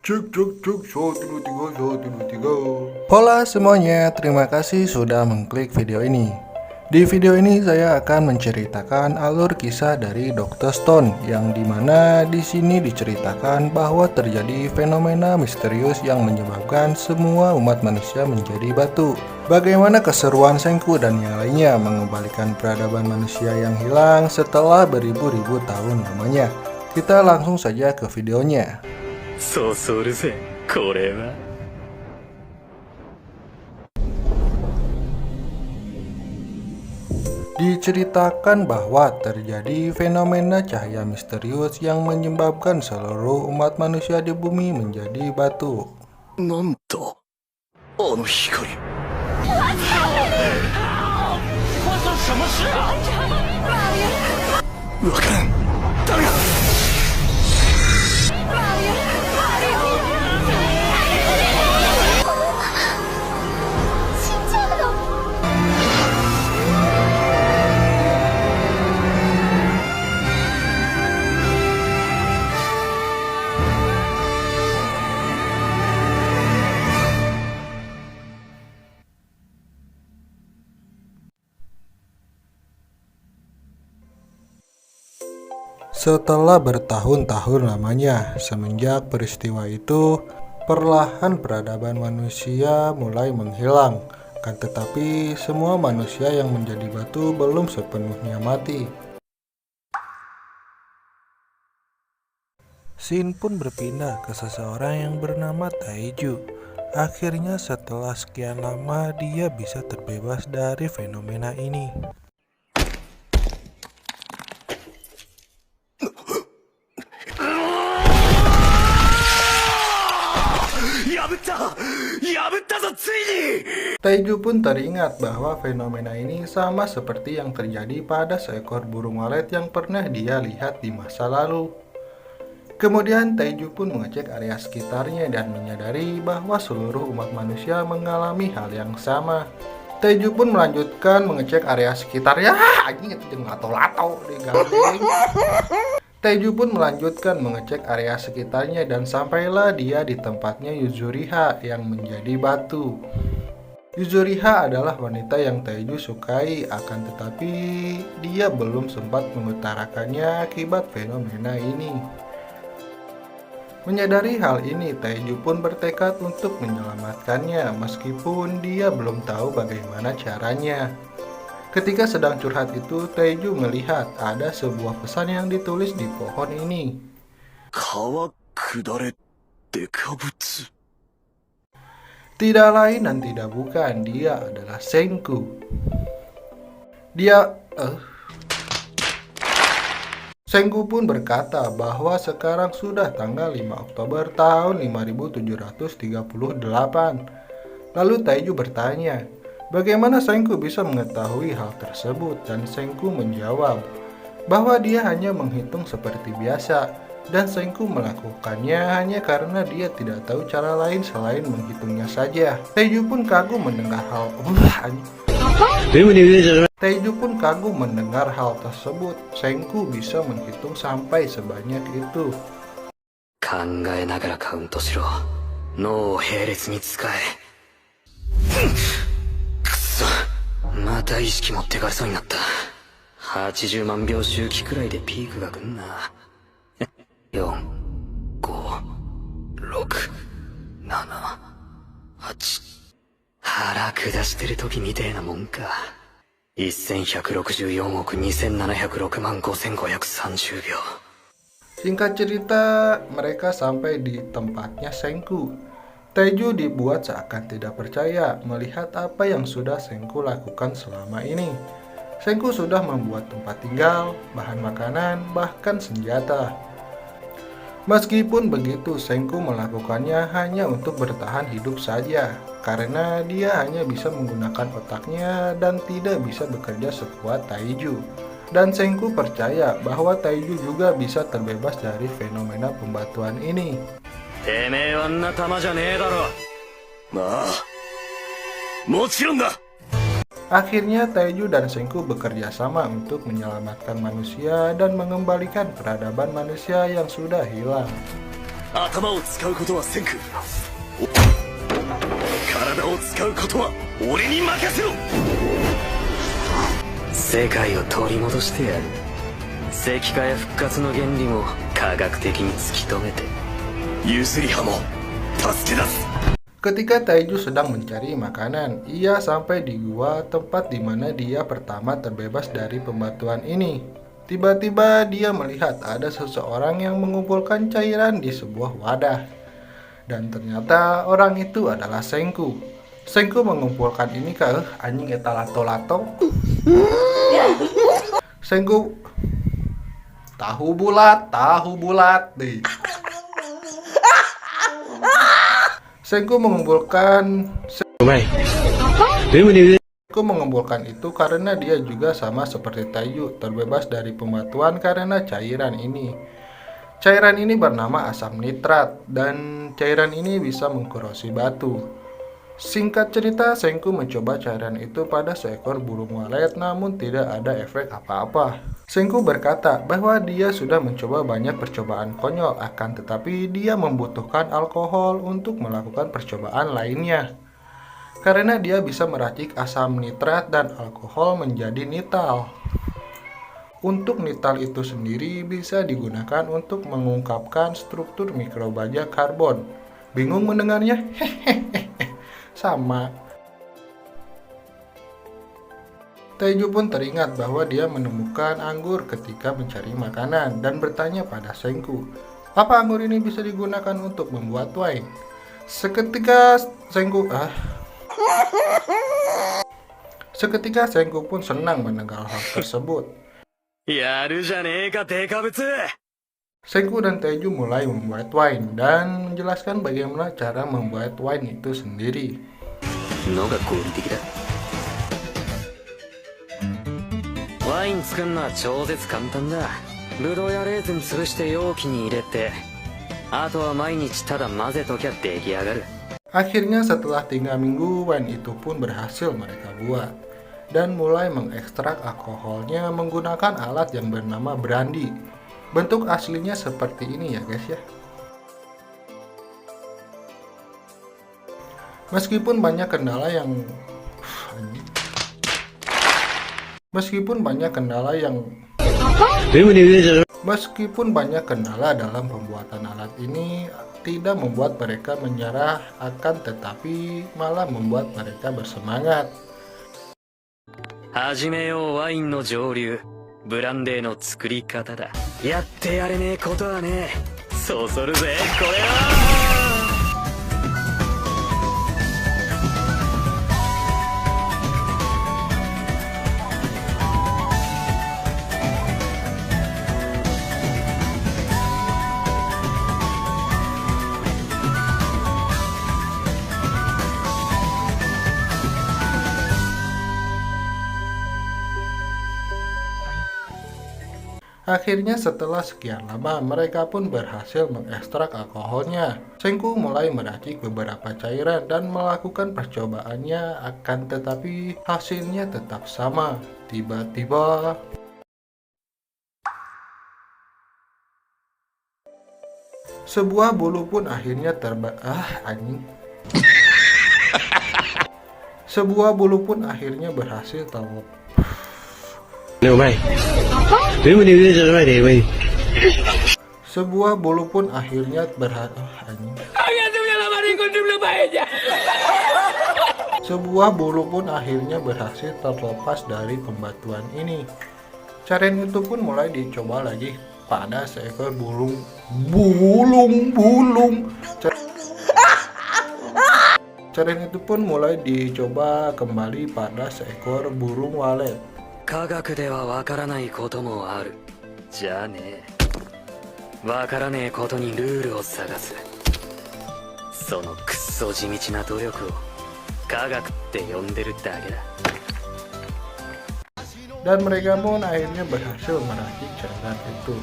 Cek cek cek 1 2 3 1 2 3. Hola semuanya, terima kasih sudah mengklik video ini. Di video ini saya akan menceritakan alur kisah dari Dr. Stone, yang dimana di sini diceritakan bahwa terjadi fenomena misterius yang menyebabkan semua umat manusia menjadi batu. Bagaimana keseruan Senku dan yang lainnya mengembalikan peradaban manusia yang hilang setelah beribu-ribu tahun lamanya. Kita langsung saja ke videonya. そうそううるせえこれは Diceritakan bahwa terjadi fenomena cahaya misterius yang menyebabkan seluruh umat manusia di bumi menjadi batu. なんだあの光わからん誰が死んじゃうの。 Setelah bertahun-tahun lamanya semenjak peristiwa itu, perlahan peradaban manusia mulai menghilang. Kan tetapi semua manusia yang menjadi batu belum sepenuhnya mati. Shin pun berpindah ke seseorang yang bernama Taiju. Akhirnya setelah sekian lama dia bisa terbebas dari fenomena ini. 破ったぞついに Taiju pun teringat bahwa fenomena ini sama seperti yang terjadi pada seekor burung walet yang pernah dia lihat di masa lalu. Kemudian Taiju pun mengecek area sekitarnya dan menyadari bahwa seluruh umat manusia mengalami hal yang sama. Taiju pun melanjutkan mengecek area sekitarnya. Anjing itu jeung lato-lato di gandeng. Taiju pun melanjutkan mengecek area sekitarnya dan sampailah dia di tempatnya Yuzuriha yang menjadi batu. Yuzuriha adalah wanita yang Taiju sukai, akan tetapi dia belum sempat mengutarakannya akibat fenomena ini. Menyadari hal ini, Taiju pun bertekad untuk menyelamatkannya meskipun dia belum tahu bagaimana caranya. Ketika sedang curhat itu, Taiju melihat ada sebuah pesan yang ditulis di pohon ini. 川下れデカブツ Tidak lain dan tidak bukan, dia adalah Senku. Senku pun berkata bahwa sekarang sudah tanggal 5 Oktober tahun 5738. Lalu Taiju bertanya, bagaimana Senku bisa mengetahui hal tersebut, dan Senku menjawab bahwa dia hanya menghitung seperti biasa, dan Senku melakukannya hanya karena dia tidak tahu cara lain selain menghitungnya saja. Taiju pun kagum mendengar hal tersebut. Senku bisa menghitung sampai sebanyak itu. 考えながらカウントしろ脳を並列に使えくそまた意識持ってかれそうになった80万秒周期くらいでピークが来んな4、5、6、7、8腹下してる時みてえなもんか1164億2706万5530秒 Singkat cerita, mereka sampai di tempatnya Senku. Taiju dibuat seakan tidak percaya melihat apa yang sudah Senku lakukan selama ini. Senku sudah membuat tempat tinggal, bahan makanan, bahkan senjata. Meskipun begitu, Senku melakukannya hanya untuk bertahan hidup saja, karena dia hanya bisa menggunakan otaknya dan tidak bisa bekerja sekuat Taiju. Dan Senku percaya bahwa Taiju juga bisa terbebas dari fenomena pembatuan ini. てめえはんな玉じゃねえだろまあもちろんだ Akhirnya Taiju dan Senku bekerja sama untuk menyelamatkan manusia dan mengembalikan peradaban manusia yang sudah hilang. 頭を使うことはせんく。体を使うことは俺に任せろ。世界を取り戻してやる。石化や復活の原理も科学的に突き止めて、ユスリハも助け出す。 Ketika Taiju sedang mencari makanan, ia sampai di gua tempat di mana dia pertama terbebas dari pembatuan ini. Tiba-tiba dia melihat ada seseorang yang mengumpulkan cairan di sebuah wadah. Dan ternyata orang itu adalah Senku. Senku mengumpulkan ini ke anjing eta lato-lato. Senku tahu bulat deh. Senku mengumpulkan itu karena dia juga sama seperti Taiju, terbebas dari pembatuan karena cairan ini. Cairan ini bernama asam nitrat dan cairan ini bisa mengkorosi batu. Singkat cerita, Senku mencoba cairan itu pada seekor burung walet namun tidak ada efek apa-apa. Senku berkata bahwa dia sudah mencoba banyak percobaan konyol, akan tetapi dia membutuhkan alkohol untuk melakukan percobaan lainnya. Karena dia bisa meracik asam nitrat dan alkohol menjadi nital. Untuk nital itu sendiri bisa digunakan untuk mengungkapkan struktur mikrobaja karbon. Bingung mendengarnya? Hehehe, sama. Taiju pun teringat bahwa dia menemukan anggur ketika mencari makanan dan bertanya pada Senku, apa anggur ini bisa digunakan untuk membuat wine? Seketika Senku pun senang mendengar hal tersebut. Senku dan Taiju mulai membuat wine dan menjelaskan bagaimana cara membuat wine itu sendiri. Wine 作るのは超絶簡単だ。ブドウやレーズン潰して容器に入れて、あとは毎日ただ混ぜときゃ出来上がる。 Akhirnya setelah 3 minggu, wine itu pun berhasil mereka buat dan mulai mengekstrak alkoholnya menggunakan alat yang bernama brandy. Bentuk aslinya seperti ini ya guys ya. Meskipun banyak kendala dalam pembuatan alat ini tidak membuat mereka menyerah, akan tetapi malah membuat mereka bersemangat. 始めようワインの蒸留、ブランデーの作り方だ。やってやれねえことはねえ。そうするぜこれは。 Akhirnya setelah sekian lama, mereka pun berhasil mengekstrak alkoholnya. Senku mulai meracik beberapa cairan dan melakukan percobaannya, akan tetapi hasilnya tetap sama. Tiba-tiba sebuah bulu pun akhirnya Sebuah bulu pun akhirnya berhasil terlepas. Sebuah bulu pun akhirnya berhasil terlepas dari pembatuan ini. Cairan itu pun mulai dicoba lagi pada seekor Cairan itu pun mulai dicoba kembali pada seekor burung walet. 科学ではわからないこともある。じゃあね、わからねえことにルールを探す。そのくっそ地道な努力を科学って呼んでるだけだ。 Dan mereka pun akhirnya berhasil meracik cairan itu.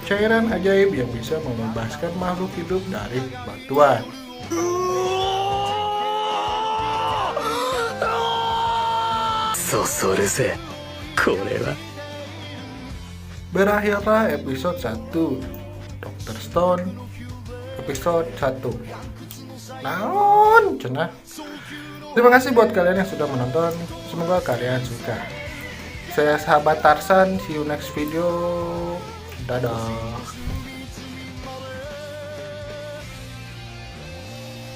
Cairan ajaib yang bisa membebaskan makhluk hidup dari batuan. Berakhirlah episode 1 Dr. Stone episode 1. Naon cenah. Terima kasih buat kalian yang sudah menonton. Semoga kalian suka. Saya sahabat Tarsan, see you next video. Dadah.